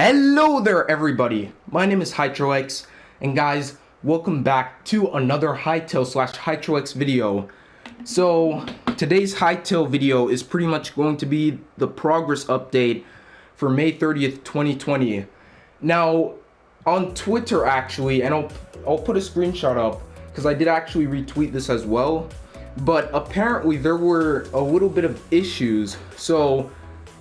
Hello there everybody, my name is Hytale, and guys, welcome back to another Hytale/Hytale video. So today's Hytale video is pretty much going to be the progress update for May 30th, 2020. Now on Twitter actually, and I'll put a screenshot up because I did actually retweet this as well, but apparently there were a little bit of issues. So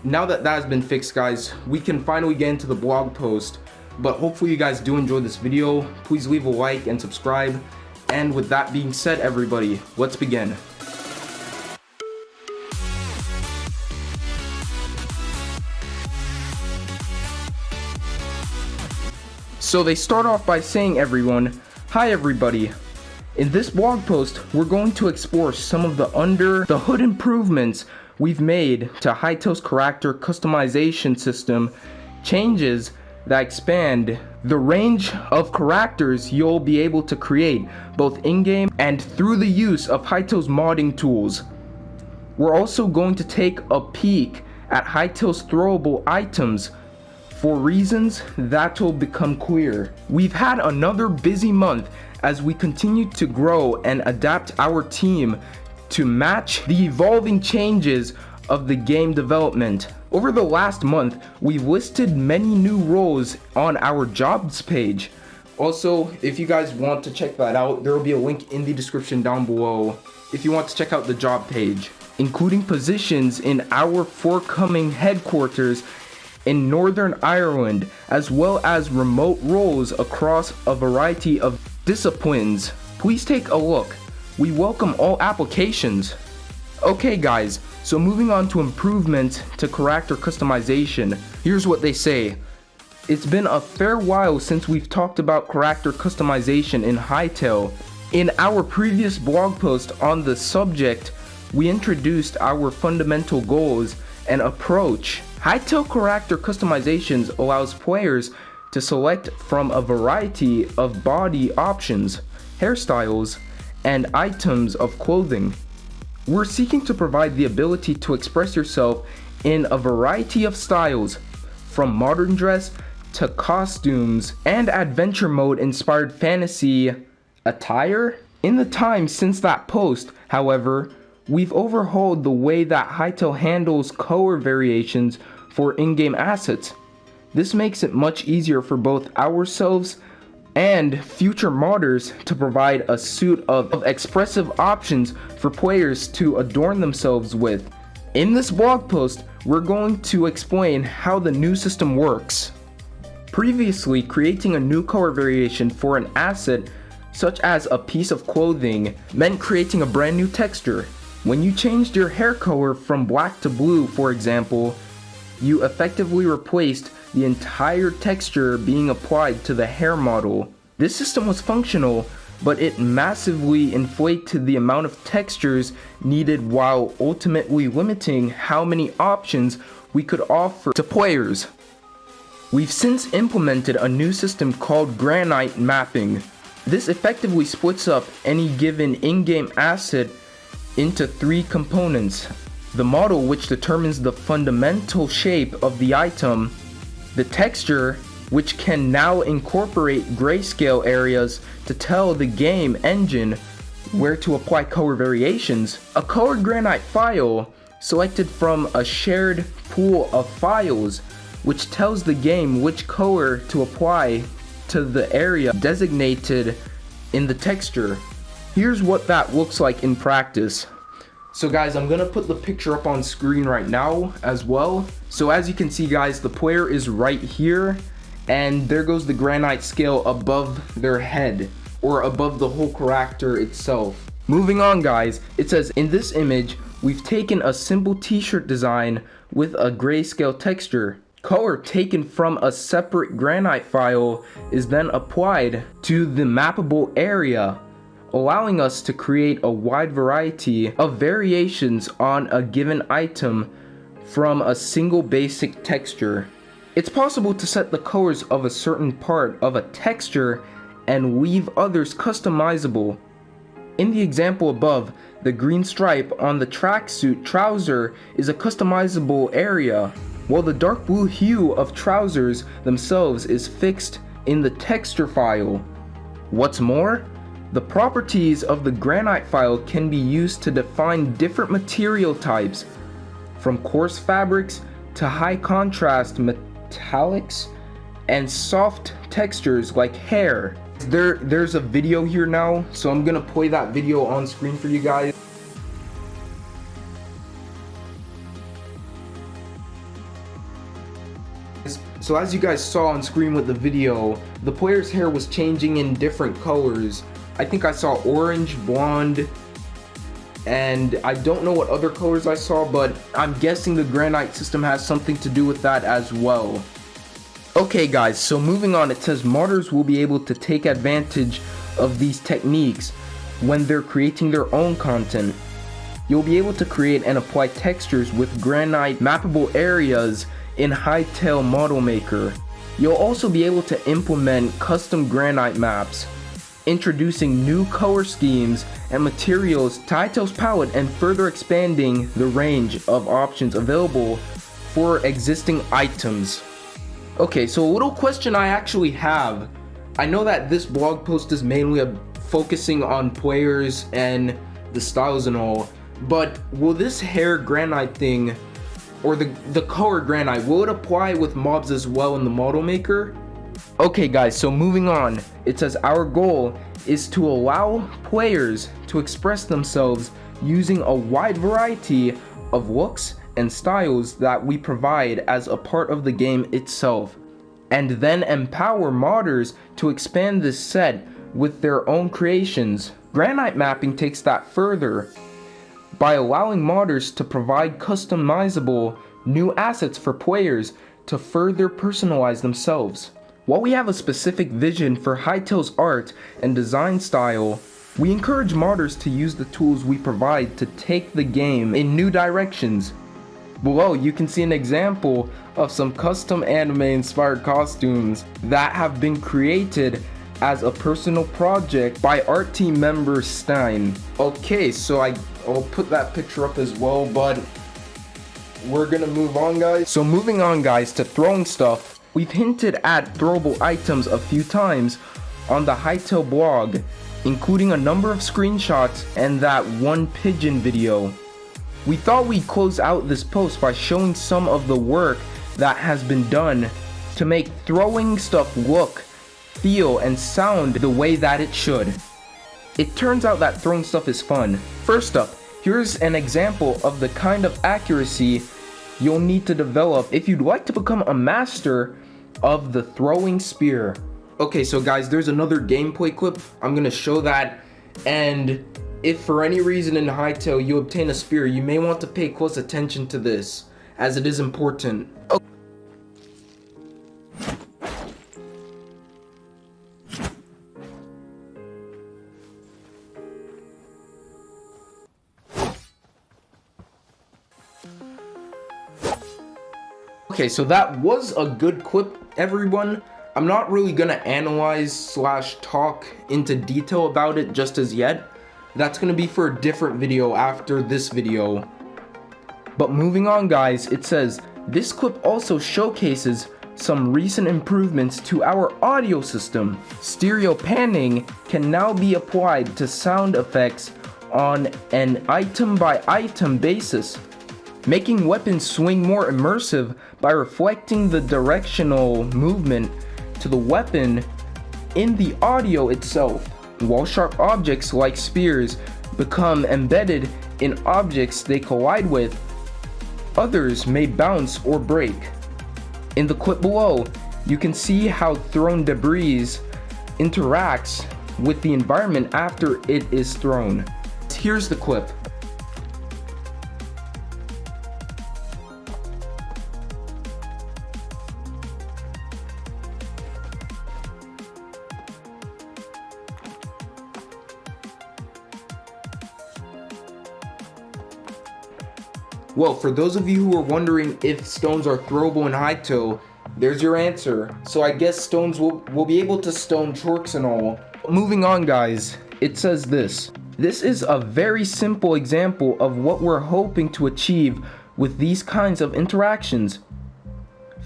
now that has been fixed, guys, we can finally get into the blog post. But hopefully you guys do enjoy this video. Please leave a like and subscribe. And with that being said, everybody, let's begin. So they start off by saying, everyone, hi everybody. In this blog post, we're going to explore some of the under the hood improvements we've made to Hytale's character customization system, changes that expand the range of characters you'll be able to create, both in-game and through the use of Hytale's modding tools. We're also going to take a peek at Hytale's throwable items for reasons that will become clear. We've had another busy month as we continue to grow and adapt our team to match the evolving changes of the game development. Over the last month, we've listed many new roles on our jobs page. Also, if you guys want to check that out, there will be a link in the description down below if you want to check out the job page, including positions in our forthcoming headquarters in Northern Ireland, as well as remote roles across a variety of disciplines. Please take a look. We welcome all applications. Okay guys, so moving on to improvements to character customization. Here's what they say. It's been a fair while since we've talked about character customization in Hytale. In our previous blog post on the subject, we introduced our fundamental goals and approach. Hytale character customizations allows players to select from a variety of body options, hairstyles, and items of clothing. We're seeking to provide the ability to express yourself in a variety of styles, from modern dress to costumes and adventure mode inspired fantasy attire. In the time since that post, however, we've overhauled the way that Hytale handles color variations for in-game assets. This makes it much easier for both ourselves and future modders to provide a suite of expressive options for players to adorn themselves with. In this blog post, we're going to explain how the new system works. Previously, creating a new color variation for an asset, such as a piece of clothing, meant creating a brand new texture. When you changed your hair color from black to blue, for example, you effectively replaced the entire texture being applied to the hair model. This system was functional, but it massively inflated the amount of textures needed while ultimately limiting how many options we could offer to players. We've since implemented a new system called granite mapping. This effectively splits up any given in-game asset into three components: the model, which determines the fundamental shape of the item; the texture, which can now incorporate grayscale areas to tell the game engine where to apply color variations; a colored granite file selected from a shared pool of files, which tells the game which color to apply to the area designated in the texture. Here's what that looks like in practice. So guys, I'm gonna put the picture up on screen right now as well. So as you can see, guys, the player is right here, and there goes the granite scale above their head, or above the whole character itself. Moving on, guys, it says, in this image, we've taken a simple t-shirt design with a grayscale texture. Color taken from a separate granite file is then applied to the mappable area, allowing us to create a wide variety of variations on a given item from a single basic texture. It's possible to set the colors of a certain part of a texture and leave others customizable. In the example above, the green stripe on the tracksuit trouser is a customizable area. while the dark blue hue of trousers themselves is fixed in the texture file. What's more, the properties of the granite file can be used to define different material types, from coarse fabrics to high contrast metallics and soft textures like hair. There's a video here now, so I'm gonna play that video on screen for you guys. So as you guys saw on screen with the video, the player's hair was changing in different colors. I think I saw orange, blonde, and I don't know what other colors I saw, but I'm guessing the granite system has something to do with that as well. Okay guys, so moving on, it says modders will be able to take advantage of these techniques when they're creating their own content. You'll be able to create and apply textures with granite mappable areas in Hytale Model Maker. You'll also be able to implement custom granite maps, introducing new color schemes and materials to Hytale's palette and further expanding the range of options available for existing items. Okay, so a little question I actually have. I know that this blog post is mainly focusing on players and the styles and all, but will this hair granite thing, or the color granite, will it apply with mobs as well in the model maker? Okay guys, so moving on, it says our goal is to allow players to express themselves using a wide variety of looks and styles that we provide as a part of the game itself, and then empower modders to expand this set with their own creations. Granite mapping takes that further by allowing modders to provide customizable new assets for players to further personalize themselves. While we have a specific vision for Hytale's art and design style, we encourage modders to use the tools we provide to take the game in new directions. Below, you can see an example of some custom anime inspired costumes that have been created as a personal project by art team member Stein. Okay, so I'll put that picture up as well, but we're gonna move on guys. So moving on guys to throwing stuff, we've hinted at throwable items a few times on the Hytale blog, including a number of screenshots and that one pigeon video. We thought we'd close out this post by showing some of the work that has been done to make throwing stuff look, feel, and sound the way that it should. It turns out that throwing stuff is fun. First up, here's an example of the kind of accuracy you'll need to develop if you'd like to become a master of the throwing spear. Okay, so guys, there's another gameplay clip. I'm gonna show that, and if for any reason in Hytale you obtain a spear, you may want to pay close attention to this, as it is important. Okay, so that was a good clip, everyone. I'm not really gonna analyze / talk into detail about it just as yet. That's gonna be for a different video after this video. But moving on guys, it says, this clip also showcases some recent improvements to our audio system. Stereo panning can now be applied to sound effects on an item by item basis, making weapons swing more immersive by reflecting the directional movement to the weapon in the audio itself. While sharp objects like spears become embedded in objects they collide with, others may bounce or break. In the clip below, you can see how thrown debris interacts with the environment after it is thrown. Here's the clip. Well, for those of you who are wondering if stones are throwable in Hytale, there's your answer. So I guess stones will be able to stone chorks and all. Moving on guys, it says this. This is a very simple example of what we're hoping to achieve with these kinds of interactions.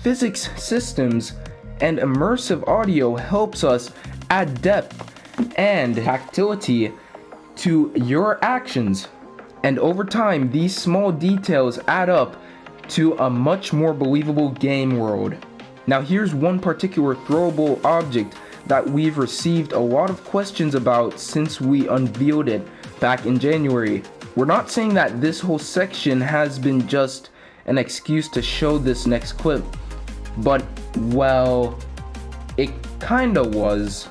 physics systems and immersive audio helps us add depth and tactility to your actions. And over time, these small details add up to a much more believable game world. Now here's one particular throwable object that we've received a lot of questions about since we unveiled it back in January. We're not saying that this whole section has been just an excuse to show this next clip, but well, it kinda was.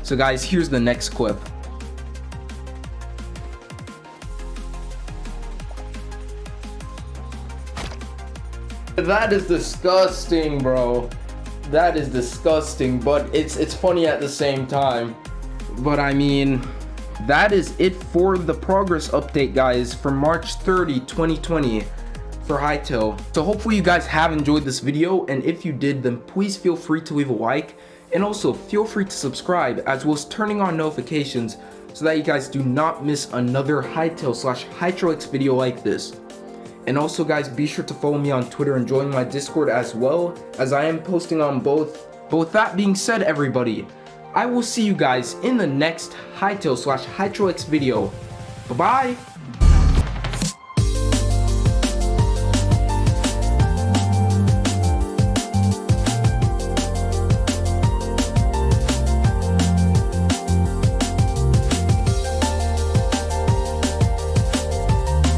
So guys, here's the next clip. That is disgusting, bro. That is disgusting, but it's funny at the same time. But I mean, that is it for the progress update, guys, for March 30, 2020 for Hytale. So hopefully you guys have enjoyed this video, and if you did, then please feel free to leave a like, and also feel free to subscribe, as well as turning on notifications so that you guys do not miss another Hytale/Hytrolix video like this. And also guys, be sure to follow me on Twitter and join my Discord as well, as I am posting on both. But with that being said, everybody, I will see you guys in the next Hytale/Hytrolix video. Bye-bye!